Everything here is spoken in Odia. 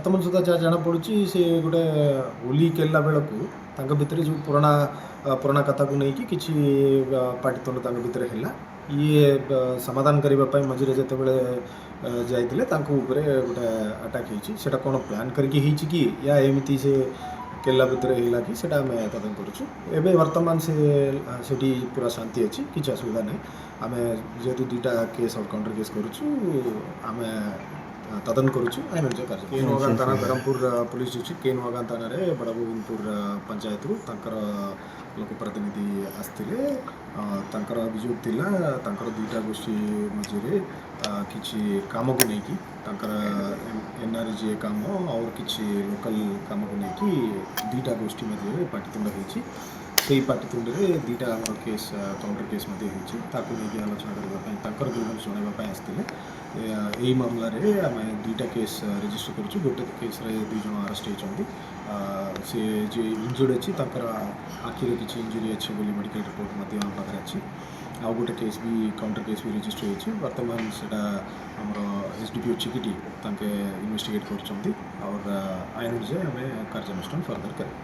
ବର୍ତ୍ତମାନ ସୁଦ୍ଧା ଯାହା ଜଣାପଡ଼ୁଛି ସେ ଗୋଟେ ହୋଲି ଖେଳିଲା ବେଳକୁ ତାଙ୍କ ଭିତରେ ଯେଉଁ ପୁରୁଣା କଥାକୁ ନେଇକି କିଛି ପାଟିତୁଣ୍ଡ ତାଙ୍କ ଭିତରେ ହେଲା। ଇଏ ସମାଧାନ କରିବା ପାଇଁ ମଝିରେ ଯେତେବେଳେ ଯାଇଥିଲେ ତାଙ୍କ ଉପରେ ଗୋଟେ ଆଟାକ୍ ହେଇଛି। ସେଇଟା କ'ଣ ପ୍ଲାନ୍ କରିକି ହେଇଛି କି ୟା ଏମିତି ସେ ଖେଳିଲା ଭିତରେ ହେଲା କି ସେଇଟା ଆମେ ତଦନ୍ତ କରୁଛୁ। ଏବେ ବର୍ତ୍ତମାନ ସେଠି ପୁରା ଶାନ୍ତି ଅଛି, କିଛି ଅସୁବିଧା ନାହିଁ। ଆମେ ଯେହେତୁ ଦୁଇଟା କେସ୍ କାଉଣ୍ଟର କେସ୍ କରୁଛୁ, ଆମେ ତଦନ୍ତ କରୁଛୁ ଆଇନ କାର୍ଯ୍ୟ। କେନୱାଗାନ ଥାନା ବ୍ରହ୍ମପୁର ପୁଲିସ୍ ଡିଷ୍ଟ୍ରିକ୍ଟ କେନୱାଗାନ ଥାନାରେ ବଡ଼ଗୋବିନ୍ଦପୁର ପଞ୍ଚାୟତରୁ ତାଙ୍କର ଲୋକ ପ୍ରତିନିଧି ଆସିଥିଲେ। ତାଙ୍କର ଅଭିଯୋଗ ଥିଲା ତାଙ୍କର ଦୁଇଟା ଗୋଷ୍ଠୀ ମଝିରେ କିଛି କାମକୁ ନେଇକି ତାଙ୍କର NRGA କାମ ଆଉ କିଛି ଲୋକାଲ୍ କାମକୁ ନେଇକି ଦୁଇଟା ଗୋଷ୍ଠୀ ମଧ୍ୟରେ ପାଟିତୁଣ୍ଡ ହେଇଛି। ସେଇ ପାଟିତୁଣ୍ଡରେ ଦୁଇଟା ଆମର କେସ୍ କାଉଣ୍ଟର କେସ୍ ମଧ୍ୟ ହେଇଛି। ତାକୁ ନେଇକି ଆଲୋଚନା କରିବା ପାଇଁ ତାଙ୍କର ଗ୍ରିଭାନ୍ସ ଜଣାଇବା ପାଇଁ ଆସିଥିଲେ। ଏହି ମାମଲାରେ ଆମେ ଦୁଇଟା କେସ୍ ରେଜିଷ୍ଟର କରିଛୁ। ଗୋଟେ କେସ୍ରେ 2 ଜଣ ଆରେଷ୍ଟ ହେଇଛନ୍ତି। ସେ ଯିଏ ଇଞ୍ଜୁର୍ଡ ଅଛି ତାଙ୍କର ଆଖିରେ କିଛି ଇଞ୍ଜୁରି ଅଛି ବୋଲି ମେଡ଼ିକାଲ ରିପୋର୍ଟ ମଧ୍ୟ ଆମ ପାଖରେ ଅଛି। ଆଉ ଗୋଟେ କେସ୍ ବି କାଉଣ୍ଟର କେସ୍ ବି ରେଜିଷ୍ଟର ହେଇଛି। ବର୍ତ୍ତମାନ ସେଇଟା ଆମର SDPO ଚିକିଟି ତାଙ୍କେ ଇନଭେଷ୍ଟିଗେଟ୍ କରୁଛନ୍ତି। ଆଉ ଆଇନ ଅନୁଯାୟୀ ଆମେ କାର୍ଯ୍ୟାନୁଷ୍ଠାନ ଫର୍ଦର କରିବୁ।